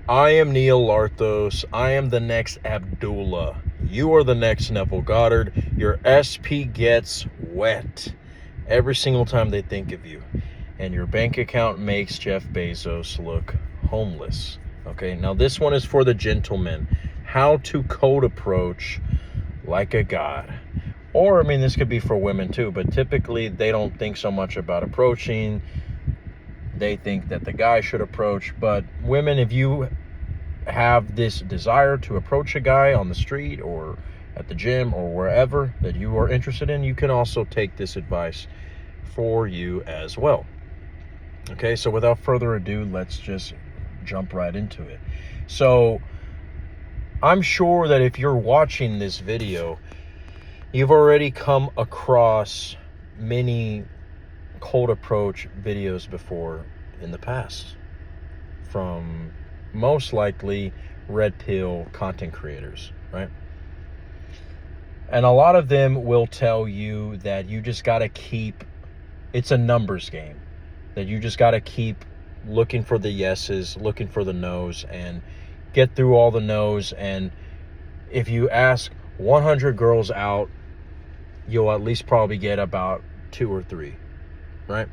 I am Neil Larthos. I am the next Abdullah. You are the next Neville Goddard. Your SP gets wet every single time they think of you. And your bank account makes Jeff Bezos look homeless. Okay, now this one is for the gentleman. How to code approach like a god. Or, I mean, this could be for women too, but typically they don't think so much about approaching. They think that the guy should approach. But women, if you have this desire to approach a guy on the street or at the gym or wherever that you are interested in, you can also take this advice for you as well. Okay, so without further ado, let's just jump right into it. So I'm sure that if you're watching this video, you've already come across many cold approach videos before in the past from most likely red pill content creators, right? And a lot of them will tell you that you just got to keep, it's a numbers game, that you just got to keep looking for the yeses, looking for the no's, and get through all the no's. And if you ask 100 girls out, you'll at least probably get about 2 or 3, right?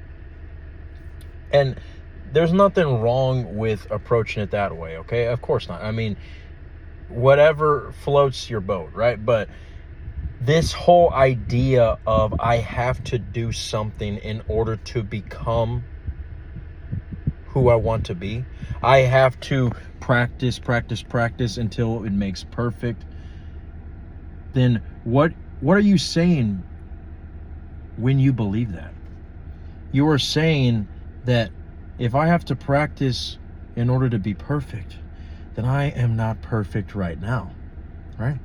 And there's nothing wrong with approaching it that way, okay? Of course not. I mean, whatever floats your boat, right? But this whole idea of I have to do something in order to become who I want to be, I have to practice until it makes perfect, then what are you saying when you believe that? You are saying that if I have to practice in order to be perfect, then I am not perfect right now, right?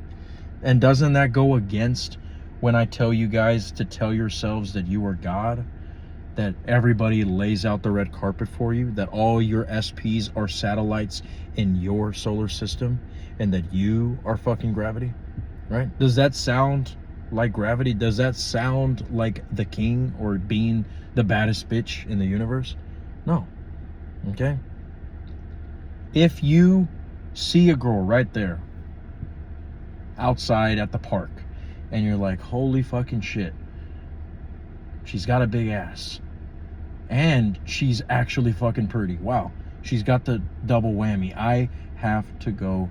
And doesn't that go against when I tell you guys to tell yourselves that you are God, that everybody lays out the red carpet for you, that all your SPs are satellites in your solar system, and that you are fucking gravity, right? Does that sound like gravity? Does that sound like the king or being the baddest bitch in the universe? No. Okay? If you see a girl right there outside at the park and you're like, holy fucking shit, she's got a big ass and she's actually fucking pretty. Wow, she's got the double whammy. I have to go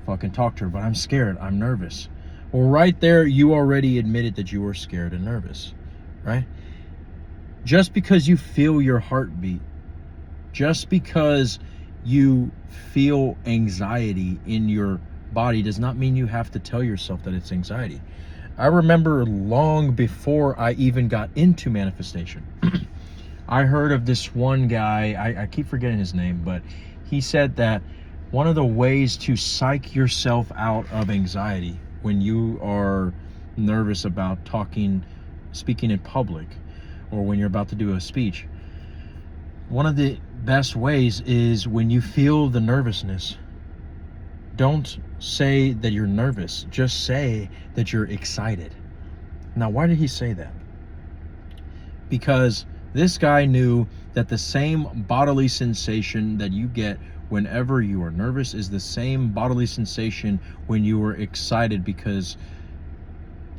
fucking talk to her, but I'm scared. I'm nervous. Well, right there, you already admitted that you were scared and nervous, right? Just because you feel your heartbeat, just because you feel anxiety in your body does not mean you have to tell yourself that it's anxiety. I remember long before I even got into manifestation, I heard of this one guy, I keep forgetting his name, but he said that one of the ways to psych yourself out of anxiety when you are nervous about speaking in public, or when you're about to do a speech, one of the best ways is when you feel the nervousness, don't say that you're nervous, just say that you're excited. Now, why did he say that? Because this guy knew that the same bodily sensation that you get whenever you are nervous is the same bodily sensation when you are excited because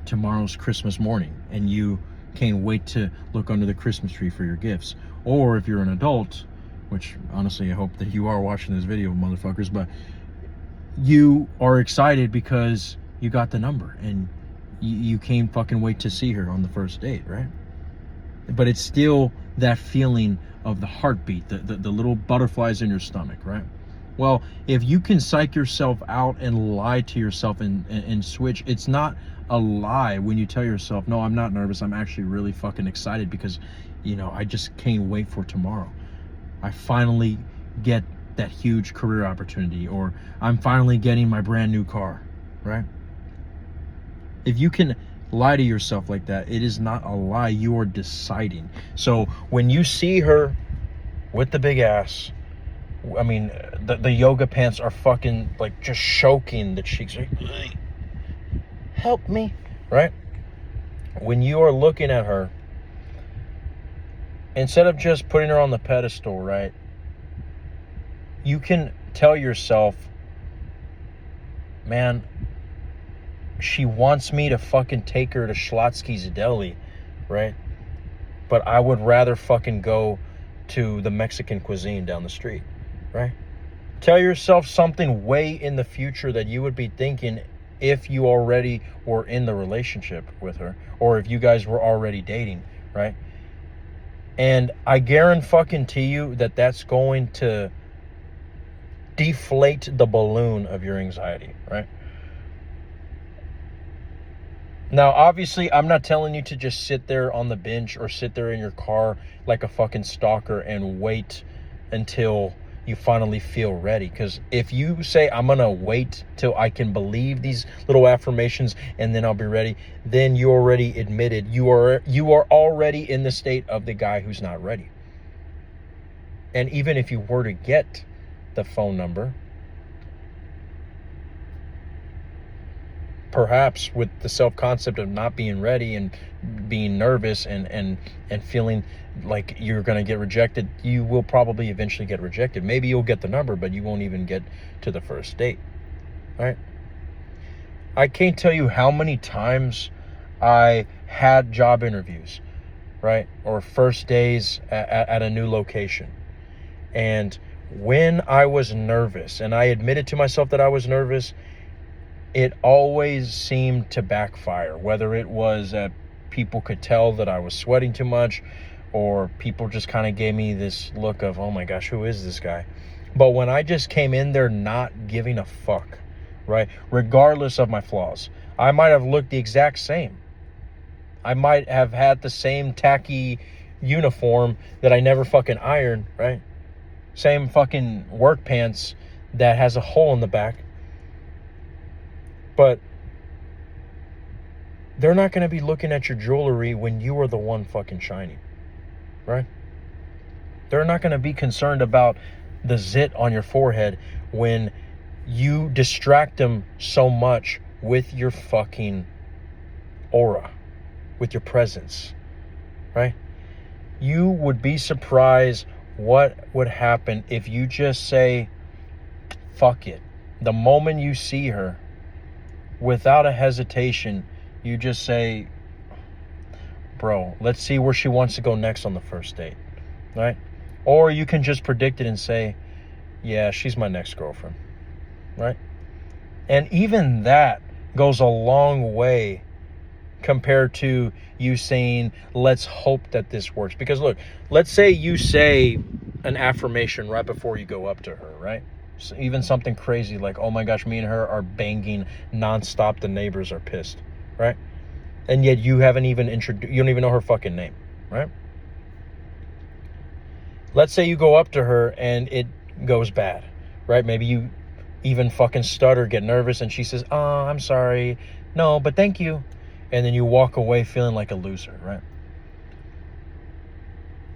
tomorrow's Christmas morning and you can't wait to look under the Christmas tree for your gifts. Or if you're an adult, which honestly I hope that you are watching this video, motherfuckers, but you are excited because you got the number and you can't fucking wait to see her on the first date, right? But it's still that feeling of the heartbeat, the little butterflies in your stomach, right? Well, if you can psych yourself out and lie to yourself and switch, it's not a lie when you tell yourself, no, I'm not nervous, I'm actually really fucking excited because, you know, I just can't wait for tomorrow. I finally get that huge career opportunity, or I'm finally getting my brand new car, right? If you can lie to yourself like that, it is not a lie, you are deciding. So when you see her with the big ass, I mean, the yoga pants are fucking like just choking the cheeks, like, help me, right? When you are looking at her, instead of just putting her on the pedestal, right, you can tell yourself, man, she wants me to fucking take her to Schlotsky's Deli, right? But I would rather fucking go to the Mexican cuisine down the street, right? Tell yourself something way in the future that you would be thinking if you already were in the relationship with her, or if you guys were already dating, right? And I guarantee you that that's going to deflate the balloon of your anxiety, right? Now, obviously, I'm not telling you to just sit there on the bench or sit there in your car like a fucking stalker and wait until you finally feel ready. Because if you say, I'm going to wait till I can believe these little affirmations and then I'll be ready, then you already admitted you are already in the state of the guy who's not ready. And even if you were to get the phone number, perhaps with the self-concept of not being ready and being nervous and feeling like you're going to get rejected, you will probably eventually get rejected. Maybe you'll get the number, but you won't even get to the first date. All right? I can't tell you how many times I had job interviews, right? Or first days at a new location. And when I was nervous, and I admitted to myself that I was nervous, it always seemed to backfire, whether it was people could tell that I was sweating too much, or people just kind of gave me this look of, oh my gosh, who is this guy? But when I just came in there not giving a fuck, right? Regardless of my flaws, I might have looked the exact same. I might have had the same tacky uniform that I never fucking ironed, right? Same fucking work pants that has a hole in the back. But they're not going to be looking at your jewelry when you are the one fucking shining, right? They're not going to be concerned about the zit on your forehead when you distract them so much with your fucking aura, with your presence, right? You would be surprised what would happen if you just say, fuck it. The moment you see her, without a hesitation, you just say, bro, let's see where she wants to go next on the first date, right? Or you can just predict it and say, yeah, she's my next girlfriend, right? And even that goes a long way compared to you saying, let's hope that this works. Because look, let's say you say an affirmation right before you go up to her, right? So even something crazy like, oh my gosh, me and her are banging nonstop, the neighbors are pissed, right? And yet you haven't even you don't even know her fucking name, right? Let's say you go up to her and it goes bad, right? Maybe you even fucking stutter, get nervous, and she says, oh, I'm sorry, no, but thank you. And then you walk away feeling like a loser, right?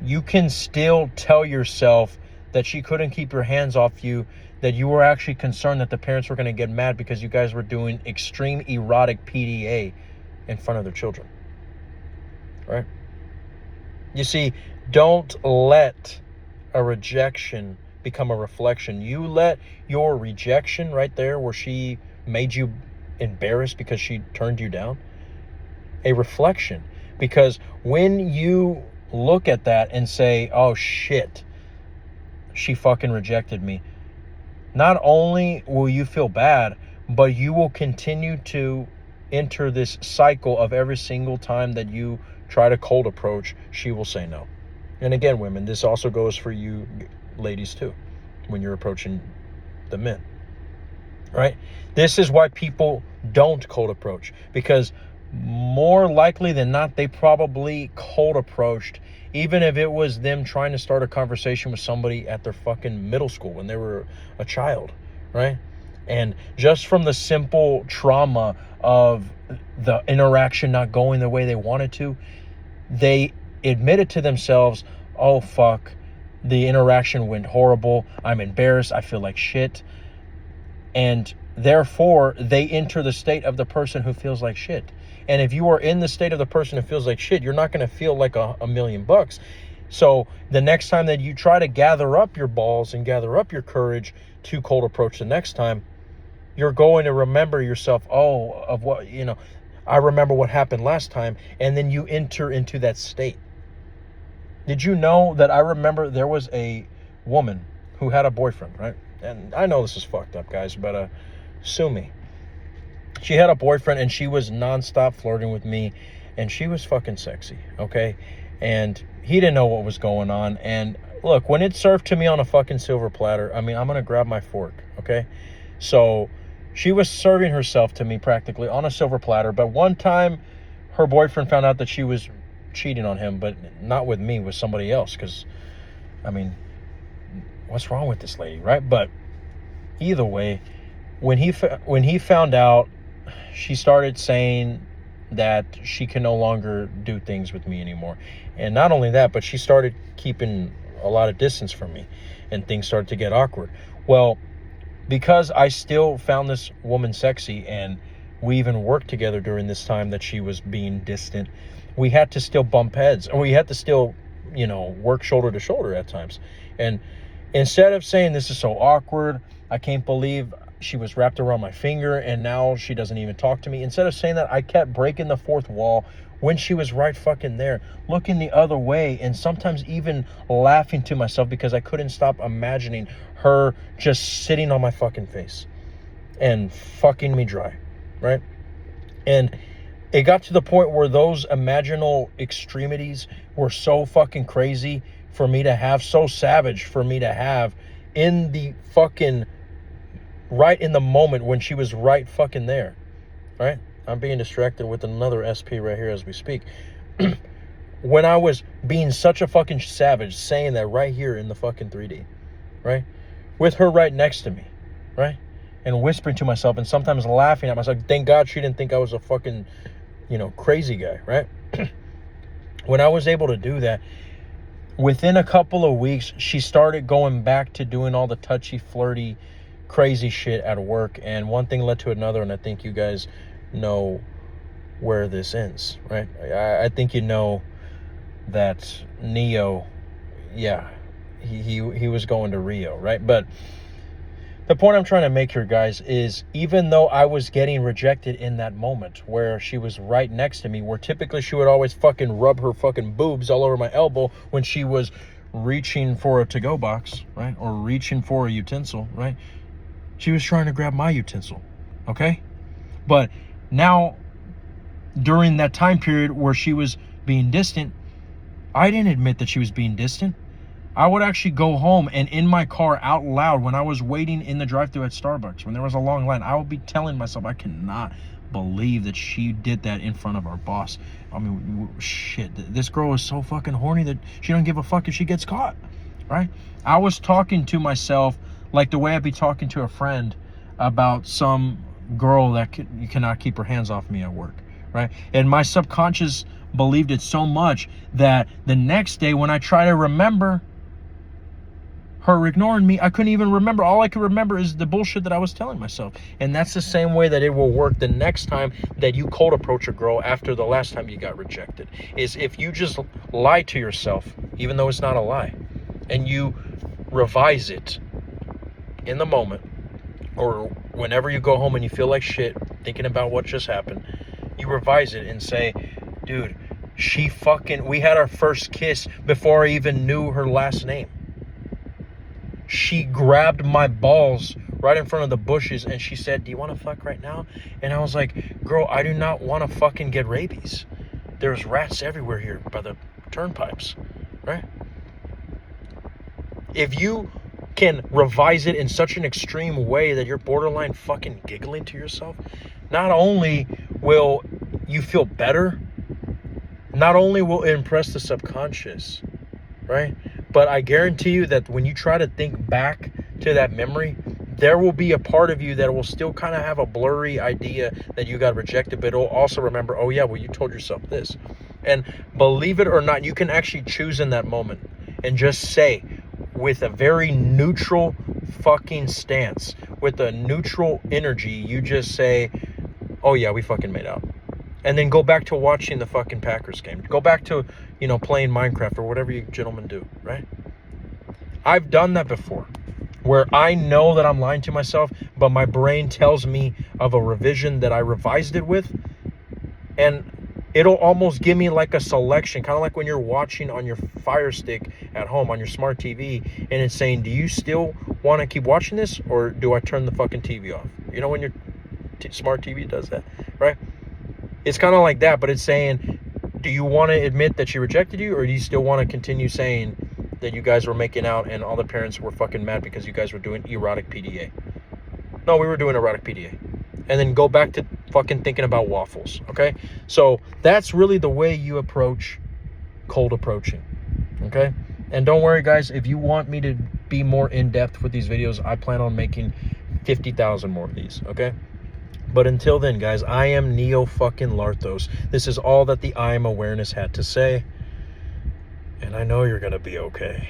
You can still tell yourself that she couldn't keep your hands off you, that you were actually concerned that the parents were going to get mad because you guys were doing extreme erotic PDA in front of their children, right? You see, don't let a rejection become a reflection. You let your rejection right there, where she made you embarrassed because she turned you down, a reflection. Because when you look at that and say, oh shit, she fucking rejected me, not only will you feel bad, but you will continue to enter this cycle of every single time that you try to cold approach, she will say no. And again, women, this also goes for you ladies too, when you're approaching the men, right? This is why people don't cold approach, because more likely than not, they probably cold approached, even if it was them trying to start a conversation with somebody at their fucking middle school when they were a child, right? And just from the simple trauma of the interaction not going the way they wanted to, they admitted to themselves, oh fuck, the interaction went horrible, I'm embarrassed, I feel like shit. And therefore, they enter the state of the person who feels like shit. And if you are in the state of the person who feels like shit, you're not going to feel like $1 million. So the next time that you try to gather up your balls and gather up your courage to cold approach the next time, you're going to remember yourself, of what, I remember what happened last time, and then you enter into that state. Did you know that I remember there was a woman who had a boyfriend, right? And I know this is fucked up, guys, but sue me. She had a boyfriend, and she was nonstop flirting with me, and she was fucking sexy, okay? And he didn't know what was going on. And look, when it's served to me on a fucking silver platter, I mean, I'm gonna grab my fork, okay? So she was serving herself to me practically on a silver platter. But one time, her boyfriend found out that she was cheating on him, but not with me, with somebody else. Because, I mean, what's wrong with this lady, right? But either way, when he found out, she started saying that she can no longer do things with me anymore. And not only that, but she started keeping a lot of distance from me, and things started to get awkward. Well, because I still found this woman sexy, and we even worked together during this time that she was being distant, we had to still bump heads, and we had to still, work shoulder to shoulder at times. And instead of saying, this is so awkward, I can't believe she was wrapped around my finger and now she doesn't even talk to me, instead of saying that, I kept breaking the fourth wall when she was right fucking there, looking the other way, and sometimes even laughing to myself because I couldn't stop imagining her just sitting on my fucking face and fucking me dry, right? And it got to the point where those imaginal extremities were so fucking crazy for me to have, so savage for me to have, in the fucking, right in the moment when she was right fucking there, right? I'm being distracted with another SP right here as we speak. When I was being such a fucking savage, saying that right here in the fucking 3D, right? With her right next to me, right? And whispering to myself and sometimes laughing at myself. Thank God she didn't think I was a fucking, crazy guy, right? When I was able to do that, within a couple of weeks, she started going back to doing all the touchy, flirty, crazy shit at work. And one thing led to another, and I think you guys know where this ends, right? I think you know that Neo, yeah, he was going to Rio, right? But the point I'm trying to make here, guys, is even though I was getting rejected in that moment where she was right next to me, where typically she would always fucking rub her fucking boobs all over my elbow when she was reaching for a to-go box, right? Or reaching for a utensil, right? She was trying to grab my utensil, okay? But now, during that time period where she was being distant, I didn't admit that she was being distant. I would actually go home and in my car out loud when I was waiting in the drive-thru at Starbucks, when there was a long line, I would be telling myself, I cannot believe that she did that in front of our boss. I mean, shit, this girl is so fucking horny that she don't give a fuck if she gets caught, right? I was talking to myself like the way I'd be talking to a friend about some girl that you cannot keep her hands off me at work, right? And my subconscious believed it so much that the next day when I try to remember her ignoring me, I couldn't even remember. All I could remember is the bullshit that I was telling myself. And that's the same way that it will work the next time that you cold approach a girl after the last time you got rejected. Is if you just lie to yourself, even though it's not a lie, and you revise it in the moment, or whenever you go home and you feel like shit thinking about what just happened, you revise it and say, dude, we had our first kiss before I even knew her last name. She grabbed my balls right in front of the bushes and she said, do you want to fuck right now? And I was like, girl, I do not want to fucking get rabies. There's rats everywhere here by the turnpipes, right? If you can revise it in such an extreme way that you're borderline fucking giggling to yourself, not only will you feel better, not only will it impress the subconscious, right? But I guarantee you that when you try to think back to that memory, there will be a part of you that will still kind of have a blurry idea that you got rejected, but it'll also remember, oh yeah, well, you told yourself this. And believe it or not, you can actually choose in that moment and just say, with a very neutral fucking stance, with a neutral energy, you just say, oh yeah, we fucking made out. And then go back to watching the fucking Packers game. Go back to, playing Minecraft or whatever you gentlemen do, right? I've done that before, where I know that I'm lying to myself, but my brain tells me of a revision that I revised it with, and it'll almost give me like a selection, kind of like when you're watching on your Fire Stick at home on your smart TV, and it's saying, do you still want to keep watching this, or do I turn the fucking TV off? When your smart TV does that, right? It's kind of like that, but it's saying, do you want to admit that she rejected you, or do you still want to continue saying that you guys were making out and all the parents were fucking mad because you guys were doing erotic PDA? No, we were doing erotic PDA. And then go back to fucking thinking about waffles, okay? So that's really the way you approach cold approaching, okay? And don't worry, guys, if you want me to be more in-depth with these videos, I plan on making 50,000 more of these, okay? But until then, guys, I am Neo fucking Larthos. This is all that the I Am Awareness had to say. And I know you're gonna be okay.